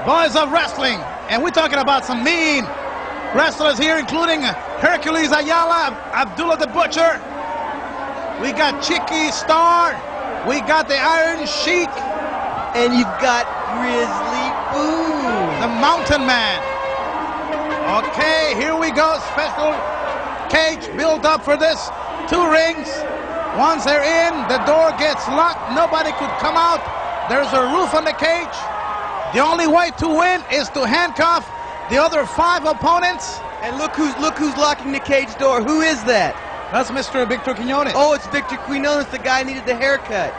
boys of wrestling. And we're talking about some mean wrestlers here, including Hercules Ayala, Abdullah the Butcher. We got Chicky Star. We got the Iron Sheik. And you've got Grizzly Boone, the Mountain Man. Okay, here we go. Special cage built up for this. 2 rings. Once they're in, the door gets locked. Nobody could come out. There's a roof on the cage. The only way to win is to handcuff the other 5 opponents. And look who's locking the cage door. Who is that? That's Mr. Victor Quiñones. Oh, it's Victor Quiñones, the guy who needed the haircut.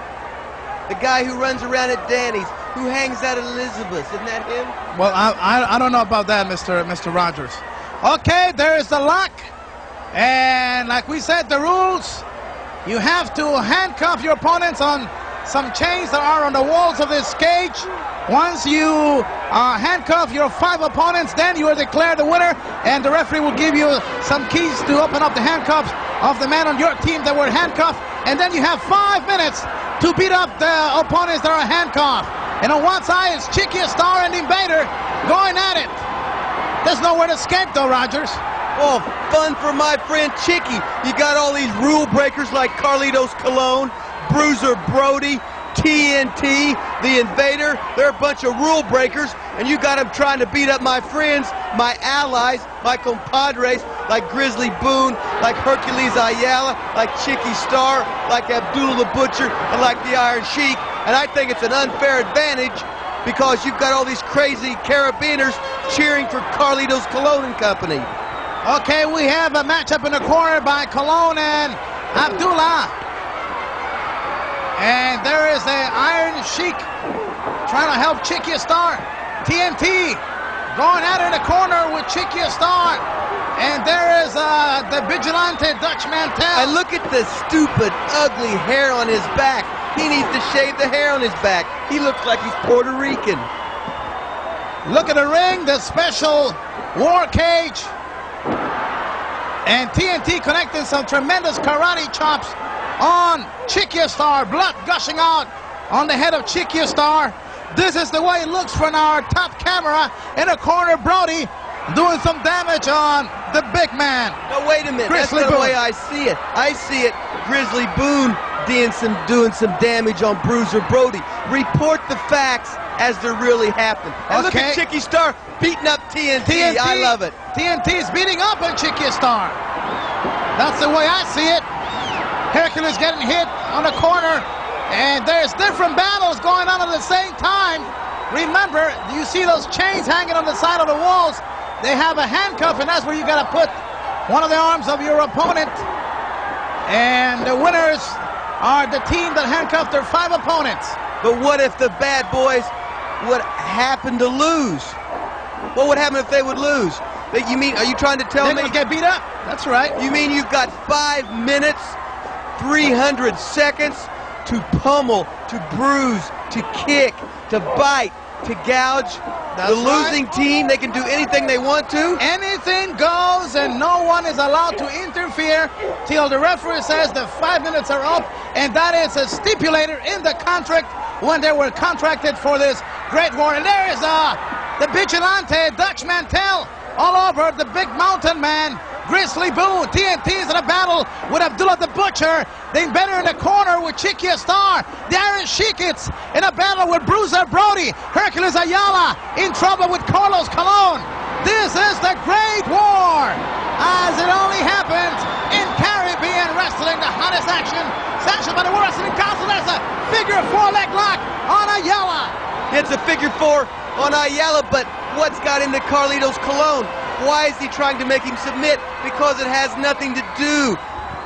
The guy who runs around at Danny's, who hangs out at Elizabeth's. Isn't that him? Well, I don't know about that, Mr. Rogers. Okay, there is the lock. And like we said, the rules, you have to handcuff your opponents on some chains that are on the walls of this cage. Once you handcuff your 5 opponents, then you are declared the winner, and the referee will give you some keys to open up the handcuffs of the men on your team that were handcuffed, and then you have 5 minutes to beat up the opponents that are handcuffed. And on one side is Chicky Star and Invader going at it. There's nowhere to escape though, Rogers. Oh, fun for my friend Chicky. You got all these rule breakers like Carlitos Colon, Bruiser Brody, TNT, the Invader. They're a bunch of rule breakers, and you got them trying to beat up my friends, my allies, my compadres, like Grizzly Boone, like Hercules Ayala, like Chicky Star, like Abdullah the Butcher, and like the Iron Sheik. And I think it's an unfair advantage because you've got all these crazy carabiners cheering for Carlitos Colon and company. Okay, we have a matchup in the corner by Colon and Abdullah. And there is the Iron Sheik trying to help Chicky Star. TNT going at it in the corner with Chicky Star. And there is the Vigilante Dutch Mantel. And look at the stupid, ugly hair on his back. He needs to shave the hair on his back. He looks like he's Puerto Rican. Look at the ring, the special war cage. And TNT connecting some tremendous karate chops on Chicky Star. Blood gushing out on the head of Chicky Star. This is the way it looks from our top camera. In the corner, Brody doing some damage on the big man. No, wait a minute. Grizzly That's not the Boone. way I see it. I see it, Grizzly Boone doing some damage on Bruiser Brody. Report the facts as they're really happening. And look at Chicky Star beating up TNT. I love it. TNT's beating up on Chicky Star. That's the way I see it. Hercules getting hit on the corner. And there's different battles going on at the same time. Remember, you see those chains hanging on the side of the walls? They have a handcuff, and that's where you got to put one of the arms of your opponent. And the winners are the team that handcuffed their 5 opponents. But what if the bad boys would happen to lose? What would happen if they would lose? You mean, are you trying to tell me? They're going to get beat up. That's right. You mean you've got 5 minutes, 300 seconds to pummel, to bruise, to kick, to bite, to gouge? That's the losing team, they can do anything they want to? Anything goes, and no one is allowed to interfere till the referee says the 5 minutes are up, and that is a stipulator in the contract when they were contracted for this great war. And there is the Vigilante Dutch Mantel all over the big mountain man, Grizzly Boone. TNT's in a battle with Abdullah the Butcher. The Invader in the corner with Chicky Star. The Iron Sheik in a battle with Bruiser Brody. Hercules Ayala in trouble with Carlos Colon. This is the Great War, as it only happens in Caribbean wrestling. The hottest action sanctioned by the World Wrestling Council. There's a figure 4 leg lock on Ayala. It's a figure 4 on Ayala, but what's got into Carlitos Colon? Why is he trying to make him submit? Because it has nothing to do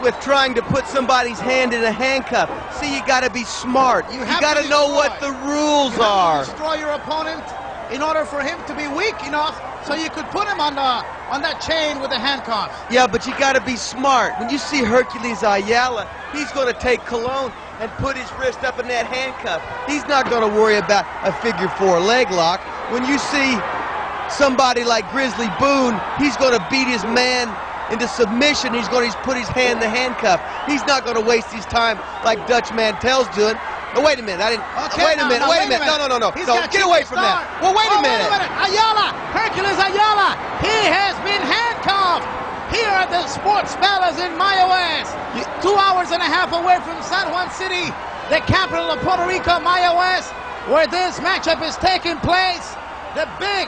with trying to put somebody's hand in a handcuff. See, you got to be smart. You got to know what the rules are. Destroy your opponent in order for him to be weak enough so you could put him on that chain with the handcuffs. Yeah, but you got to be smart. When you see Hercules Ayala, he's going to take Colon and put his wrist up in that handcuff. He's not going to worry about a figure 4 leg lock. When you see somebody like Grizzly Boone, he's going to beat his man into submission. He's going to put his hand in the handcuff. He's not going to waste his time like Dutch Mantel's doing. No, wait a minute. I didn't. Okay, wait a minute. no, wait a minute. No. He's No, got get Chicky away from Star. that. Well, wait a minute. Ayala, Hercules Ayala, he has been handcuffed here at the Sports Palace in Maya West. 2 hours and a half away from San Juan City, the capital of Puerto Rico, Maya West, where this matchup is taking place. The big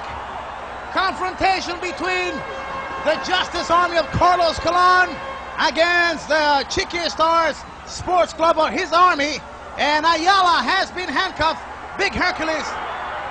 confrontation between the Justice Army of Carlos Colon against the Chiqui Stars Sports Club or his army. And Ayala has been handcuffed. Big Hercules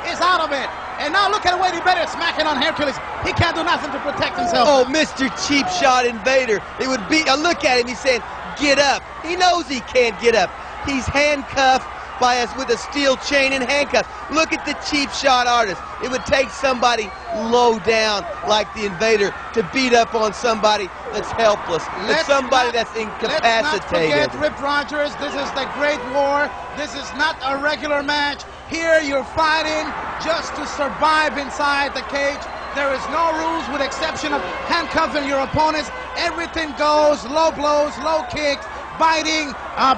is out of it. And now look at the way he better smacking on Hercules. He can't do nothing to protect himself. Oh, Mr. Cheap Shot Invader. It would be, look at him, he's saying, get up. He knows he can't get up. He's handcuffed by us with a steel chain and handcuffs. Look at the Cheap Shot artist. It would take somebody low down like the Invader to beat up on somebody that's helpless, somebody that's incapacitated. Let's not forget Rip Rogers. This is the Great War. This is not a regular match. Here you're fighting just to survive inside the cage. There is no rules with exception of handcuffing your opponents. Everything goes, low blows, low kicks, biting,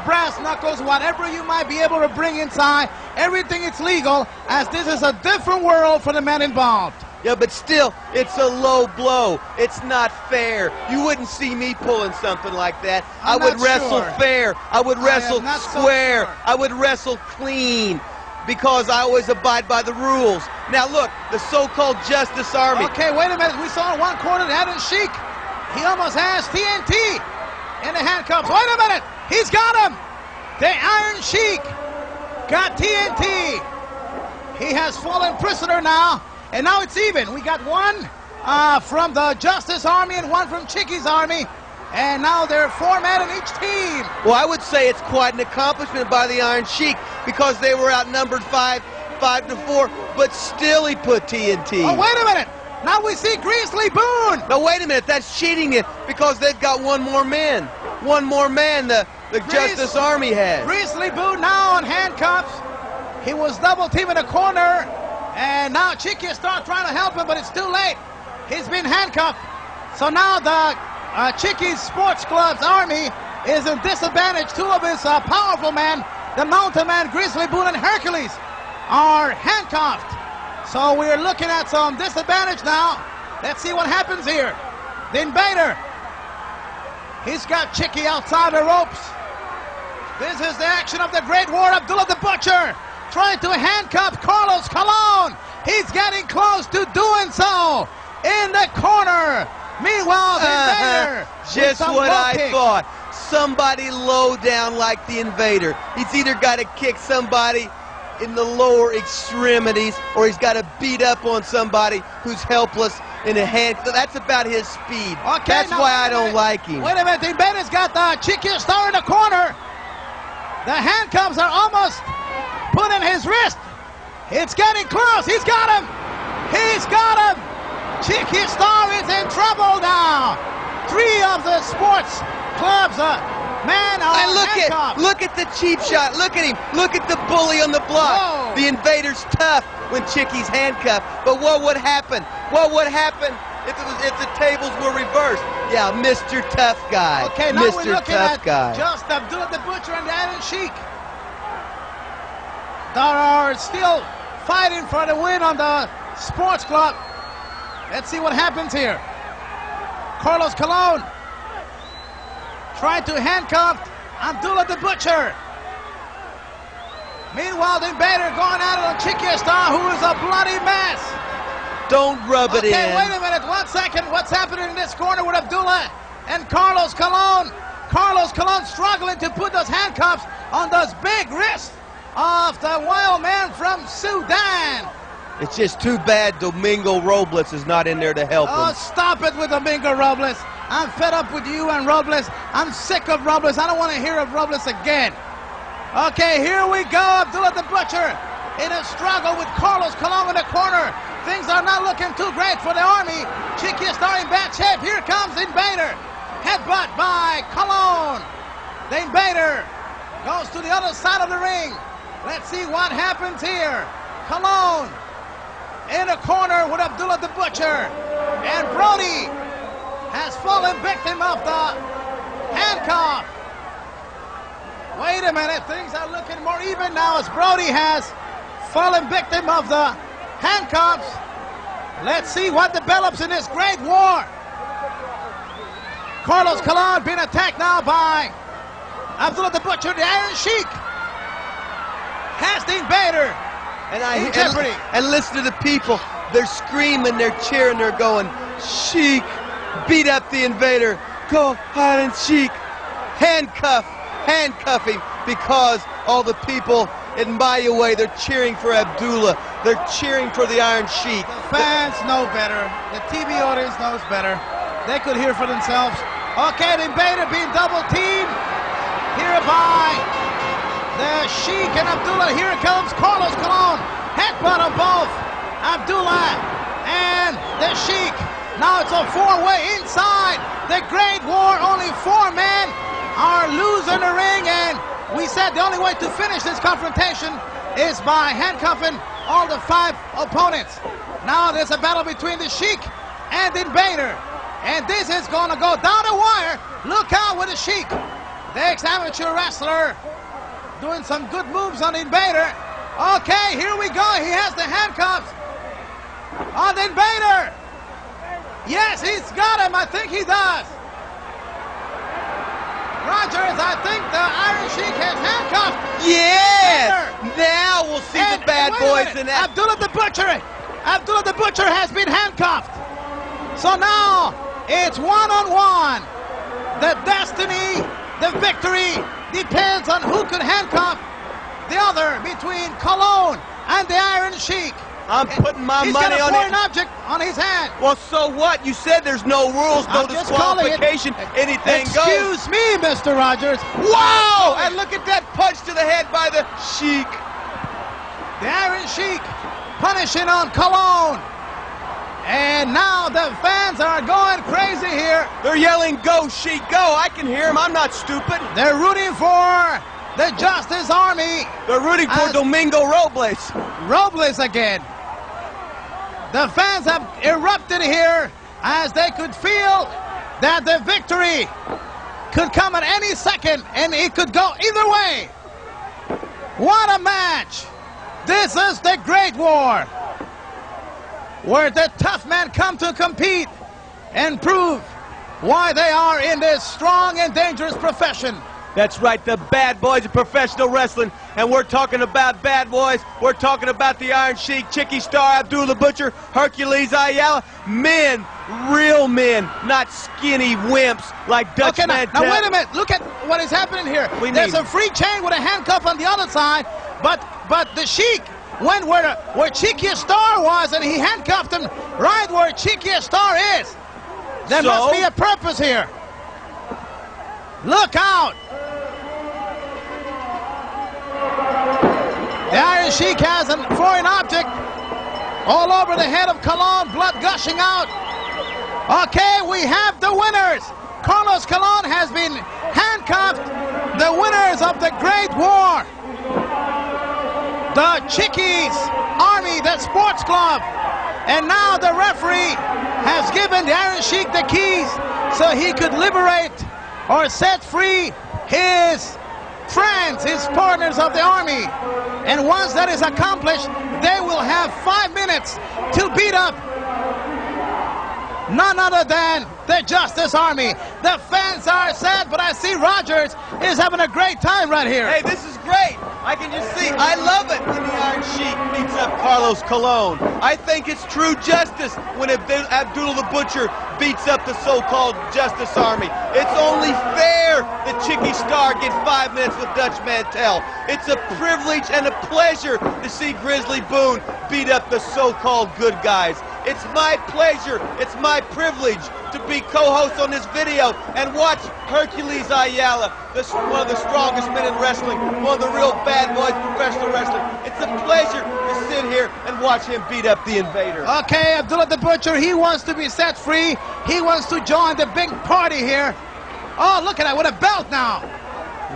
brass knuckles, whatever you might be able to bring inside. Everything is legal, as this is a different world for the men involved. Yeah, but still, it's a low blow. It's not fair. You wouldn't see me pulling something like that. I would wrestle fair. I would wrestle square. I would wrestle clean, because I always abide by the rules. Now look, the so-called Justice Army. Okay, wait a minute. We saw in one corner that Adam Sheik. He almost has TNT in the handcuffs. Wait a minute. He's got him. The Iron Sheik got TNT. He has fallen prisoner now. And now it's even. We got one from the Justice Army and one from Chiqui's army. And now there are 4 men in each team. Well, I would say it's quite an accomplishment by the Iron Sheik, because they were outnumbered 5-4, but still he put TNT. Oh, wait a minute. Now we see Grizzly Boone. No, wait a minute. That's cheating it, because they've got one more man. One more man the Justice Army has. Grizzly Boone now on handcuffs. He was double teaming a corner. And now Chiqui starts trying to help him, but it's too late. He's been handcuffed. So now the Chiqui's Sports Club's army is in disadvantage. 2 of his powerful men, the Mountain Man, Grizzly Boone, and Hercules, are handcuffed. So we're looking at some disadvantage now. Let's see what happens here. The Invader, he's got Chiqui outside the ropes. This is the action of the Great War. Abdullah the Butcher trying to handcuff Carlos Colon. He's getting close to doing so in the corner. Meanwhile, the Invader, just what I thought. Somebody low down like the Invader. He's either got to kick somebody in the lower extremities, or he's got to beat up on somebody who's helpless in a hand. That's about his speed. Okay, that's why I don't like him. Wait a minute, the Invader's got the Chiqui Star in the corner. The handcuffs are almost put in his wrist. It's getting close. He's got him. He's got him. Chiqui Star is in trouble now. 3 of the sports clubs, man, are handcuffed. Look at the Cheap Shot. Look at him. Look at the bully on the block. Whoa. The Invader's tough when Chiqui's handcuffed. But what would happen? What would happen if the tables were reversed? Yeah, Mr. Tough Guy. Okay, now we're looking at Guy. just Abdullah the Butcher and the Iron Sheik. They are still fighting for the win on the Sports Club. Let's see what happens here. Carlos Colon trying to handcuff Abdullah the Butcher. Meanwhile, the Invader going at it on Chiqui Star, who is a bloody mess. Don't rub it in. Okay, wait a minute, 1 second. What's happening in this corner with Abdullah and Carlos Colon? Carlos Colon struggling to put those handcuffs on those big wrists of the wild man from Sudan. It's just too bad Domingo Robles is not in there to help him. Stop it with Domingo Robles. I'm fed up with you and Robles. I'm sick of Robles. I don't want to hear of Robles again. Okay, here we go. Abdullah the Butcher in a struggle with Carlos Colon in the corner. Things are not looking too great for the army. Chiqui Star in bad shape. Here comes Invader. Headbutt by Colon. The Invader goes to the other side of the ring. Let's see what happens here. Colon in a corner with Abdullah the Butcher. And Brody has fallen victim of the handcuff. Wait a minute, things are looking more even now as Brody has fallen victim of the handcuffs. Let's see what develops in this great war. Carlos Colon being attacked now by Abdullah the Butcher, the Iron Sheik. Has the Invader in jeopardy. And listen to the people. They're screaming, they're cheering, they're going, Sheik, beat up the Invader. Go, Iron Sheik. Handcuff him, because all the people in Mayawe, they're cheering for Abdullah. They're cheering for the Iron Sheik. The fans know better. The TV audience knows better. They could hear for themselves. Okay, the Invader being double teamed here by the Sheik and Abdullah. Here comes Carlos Colon. Headbutt of both Abdullah and the Sheik. Now it's a four-way inside the Great War. Only 4 men are losing the ring, and we said the only way to finish this confrontation is by handcuffing all the 5 opponents. Now there's a battle between the Sheik and the Invader, and this is going to go down the wire. Look out with the Sheik, the ex-amateur wrestler, doing some good moves on the Invader. Okay, here we go. He has the handcuffs on the Invader. Yes, he's got him. I think he does. Rogers, I think the Iron Sheik has handcuffed. Yes! Now we'll see the bad boys in that. Abdullah the Butcher has been handcuffed. So now it's one-on-one. The destiny, the victory depends on who can handcuff the other between Colon and the Iron Sheik. I'm putting my money on it. He's got a foreign object on his hand. Well, so what? You said there's no rules, no disqualification. Anything goes. Excuse me, Mr. Rogers. Wow! And look at that punch to the head by the Sheik. The Iron Sheik punishing on Colon. And now the fans are going crazy here. They're yelling, go, Sheik, go. I can hear them. I'm not stupid. They're rooting for the Justice Army. They're rooting for Domingo Robles. Robles again. The fans have erupted here as they could feel that the victory could come at any second, and it could go either way. What a match. This is the Great War, where the tough men come to compete and prove why they are in this strong and dangerous profession. That's right, the bad boys of professional wrestling. And we're talking about bad boys. We're talking about the Iron Sheik, Chicky Star, Abdullah the Butcher, Hercules Ayala. Men, real men, not skinny wimps like Dutch Mantel. Now wait a minute, look at what is happening here. There's a free chain with a handcuff on the other side, but the Sheik went where Chicky Star was, and he handcuffed him right where Chicky Star is. There must be a purpose here. Look out! The Iron Sheik has a foreign object all over the head of Colon, blood gushing out. Okay, we have the winners. Carlos Colon has been handcuffed. The winners of the Great War, the Chickies Army, the sports club. And now the referee has given the Iron Sheik the keys so he could liberate or set free his friends, his partners of the army. And once that is accomplished, they will have 5 minutes to beat up none other than the Justice Army. The fans are sad, but I see Rogers is having a great time right here. Hey, this is great. I can just see, I love it when the Iron Sheik beats up Carlos Colon. I think it's true justice when Abdullah the Butcher beats up the so-called Justice Army. It's only fair that Chicky Star get 5 minutes with Dutch Mantel. It's a privilege and a pleasure to see Grizzly Boone beat up the so-called good guys. It's my pleasure, it's my privilege to be co-host on this video and watch Hercules Ayala, one of the strongest men in wrestling, one of the real bad boys in professional wrestling. It's a pleasure to sit here and watch him beat up the Invader. Okay, Abdullah the Butcher, he wants to be set free. He wants to join the big party here. Oh, look at that, with a belt now.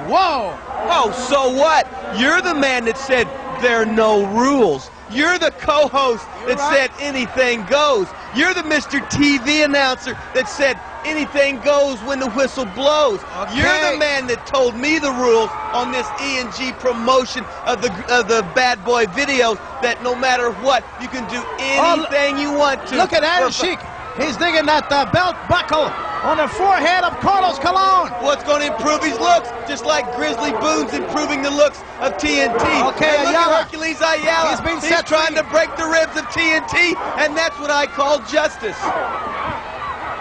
Whoa. Oh, so what? You're the man that said there are no rules. You're the co-host that said anything goes. You're the Mr. TV announcer that said anything goes when the whistle blows. Okay. You're the man that told me the rules on this E&G promotion of the Bad Boy video, that no matter what, you can do anything you want to. Look at Iron Sheik. He's digging that belt buckle on the forehead of Carlos Colon. Well, it's going to improve his looks, just like Grizzly Boone's improving the looks of TNT. Okay, and look Ayala. at Hercules Ayala. He's trying to break the ribs of TNT, and that's what I call justice.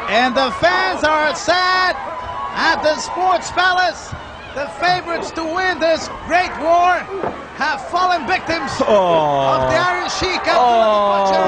And the fans are sad at the Sports Palace. The favorites to win this great war have fallen victims of the Iron Sheik, Abdullah the Butcher,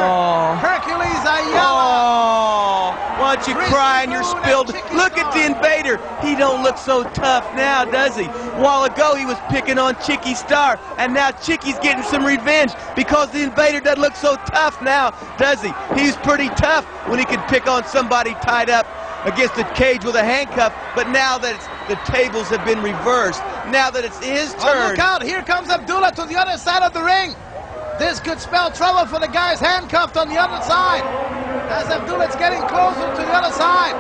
Hercules Ayala. Why don't you cry in your spilled? Look at the Invader. He don't look so tough now, does he? A while ago he was picking on Chicky Star, and now Chicky's getting some revenge because the Invader doesn't look so tough now, does he? He's pretty tough when he can pick on somebody tied up against a cage with a handcuff, but now that the tables have been reversed, now that it's his turn. Oh, look out, here comes Abdullah to the other side of the ring. This could spell trouble for the guys handcuffed on the other side. As Abdullah's getting closer to the other side,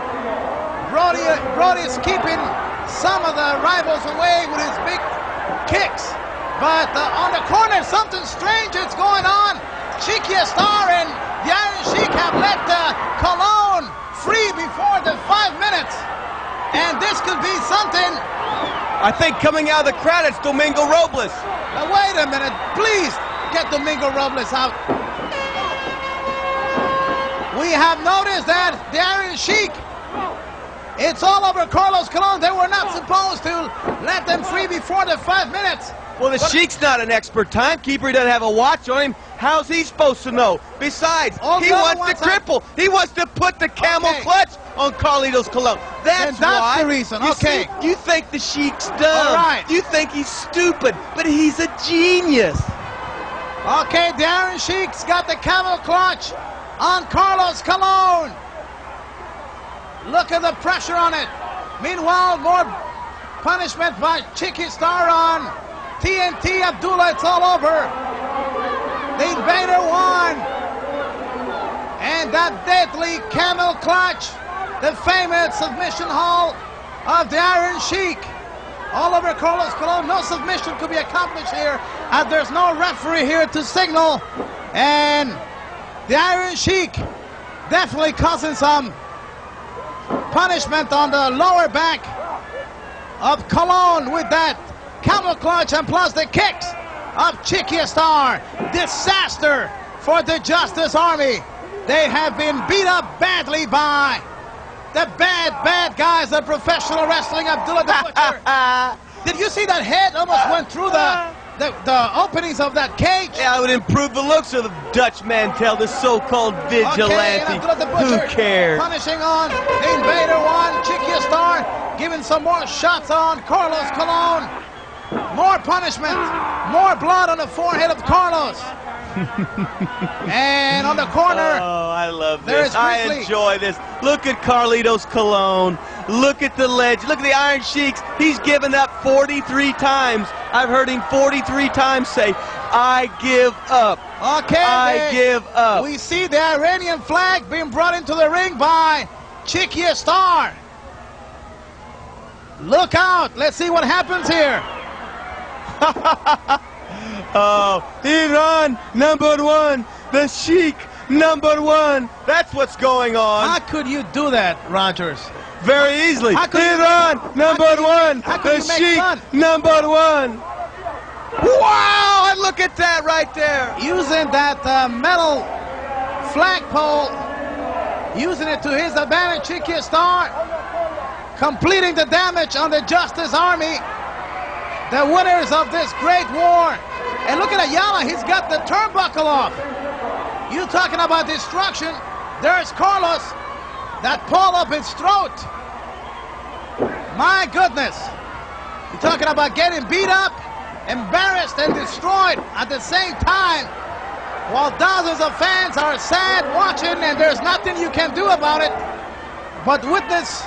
Brody's keeping some of the rivals away with his big kicks. But on the corner, something strange is going on. Chicky Star and the Iron Sheik have let Colon free before the 5 minutes. And this could be something. I think coming out of the crowd, it's Domingo Robles. Now, wait a minute. Please get Domingo Robles out. We have noticed that the Iron Sheik, it's all over Carlos Colon. They were not supposed to let them free before the 5 minutes. Well, the Sheik's not an expert timekeeper. He doesn't have a watch on him. How's he supposed to know? Besides, he wants to cripple. He wants to put the camel clutch on Carlitos Colon. That's why. The reason. See, you think the Sheik's dumb. All right. You think he's stupid, but he's a genius. Okay, the Iron Sheik's got the camel clutch on Carlos Colon. Look at the pressure on it. Meanwhile, more punishment by Chicky Star on TNT. Abdullah, it's all over. The Invader won. And that deadly camel clutch, the famous submission hold of the Iron Sheik, all over Carlos Colon. No submission could be accomplished here, and there's no referee here to signal. And the Iron Sheik definitely causing some punishment on the lower back of Colon with that camel clutch, and plus the kicks of Chicky Star. Disaster for the Justice Army. They have been beat up badly by the bad guys of professional wrestling. Abdullah the Butcher. Did you see that head almost went through the openings of that cage? Yeah, it would improve the looks of the Dutch Mantel, the so-called vigilante. Who cares? Punishing on the Invader one, Chicky Star giving some more shots on Carlos Colon. More punishment, more blood on the forehead of Carlos. And on the corner, oh, I love this. I enjoy this. Look at Carlitos Colon. Look at the ledge. Look at the Iron Sheiks. He's given up 43 times. I've heard him 43 times say, I give up. Okay, I give up. We see the Iranian flag being brought into the ring by Chicky Star. Look out. Let's see what happens here. Oh, Iran #1, the Sheik #1. That's what's going on. How could you do that, Rogers? Very easily. Iran #1, the Sheik #1. Wow, and look at that right there. Using that metal flagpole, using it to his advantage, Chicky Star completing the damage on the Justice Army, the winners of this great war. And look at Ayala, he's got the turnbuckle off. You talking about destruction? There's Carlos, that pull up his throat. My goodness. You're talking about getting beat up, embarrassed, and destroyed at the same time, while dozens of fans are sad watching, and there's nothing you can do about it but witness.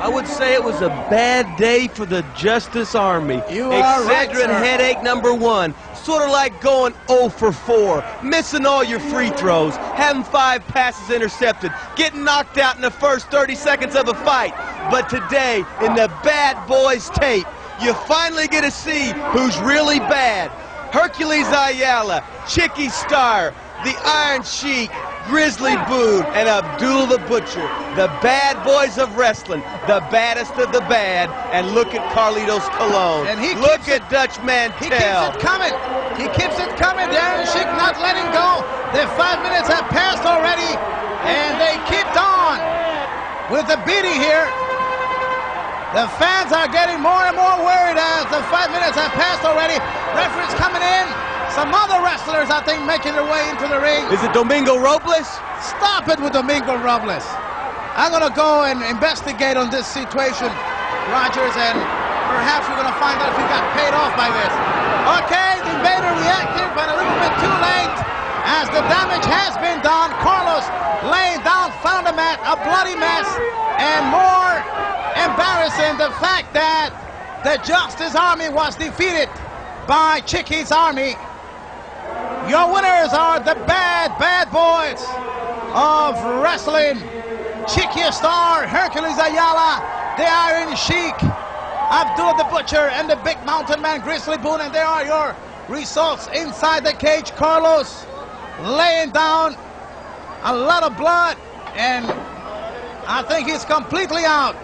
I would say it was a bad day for the Justice Army. You are right, Excedrin sir. headache #1. sort of like going 0 for 4, missing all your free throws, having 5 passes intercepted, getting knocked out in the first 30 seconds of a fight. But today, in the Bad Boys tape, you finally get to see who's really bad. Hercules Ayala, Chicky Star, the Iron Sheik, Grizzly Boone, and Abdul the Butcher, the bad boys of wrestling, the baddest of the bad. And look at Carlitos Colon. And look at Dutch Mantel. He keeps it coming. He keeps it coming. The Iron Sheik not letting go. The 5 minutes have passed already, and they kept on with the beating here. The fans are getting more and more worried as the 5 minutes have passed already. Referee's coming in. Some other wrestlers, I think, making their way into the ring. Is it Domingo Robles? Stop it with Domingo Robles. I'm going to go and investigate on this situation, Rogers, and perhaps we're going to find out if he got paid off by this. Okay, the Invader reacted, but a little bit too late as the damage has been done. Carlos laying down, found a bloody mess, and more embarrassing, the fact that the Justice Army was defeated by Chicky's Army. Your winners are the bad boys of wrestling. Chicky Star, Hercules Ayala, the Iron Sheik, Abdul the Butcher, and the Big Mountain Man, Grizzly Boone. And there are your results inside the cage. Carlos laying down, a lot of blood, and I think he's completely out,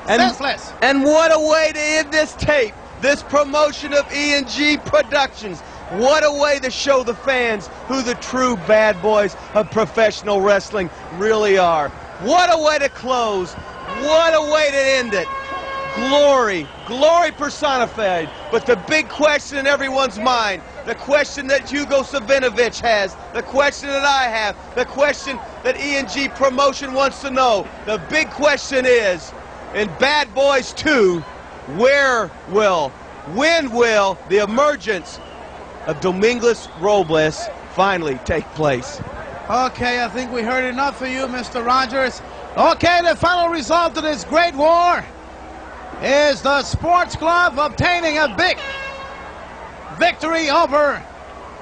senseless. And what a way to end this tape. This promotion of E&G Productions. What a way to show the fans who the true bad boys of professional wrestling really are. What a way to close. What a way to end it. Glory, glory personified. But the big question in everyone's mind, the question that Hugo Savinovich has, the question that I have, the question that E&G Promotion wants to know, the big question is, in Bad Boys 2, when will the emergence of Domingos Robles finally take place? Okay, I think we heard enough of you, Mr. Rogers. Okay, the final result of this great war is the Sports Club obtaining a big victory over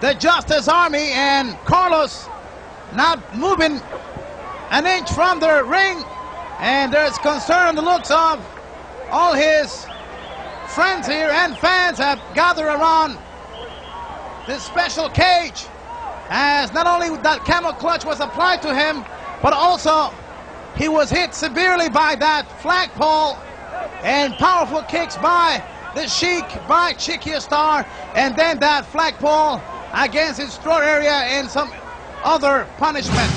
the Justice Army, and Carlos not moving an inch from the ring, and there's concern on the looks of all his friends here, and fans have gathered around this special cage, as not only that camel clutch was applied to him, but also he was hit severely by that flagpole, and powerful kicks by the Sheik, by Chicky Star, and then that flagpole against his throat area and some other punishment.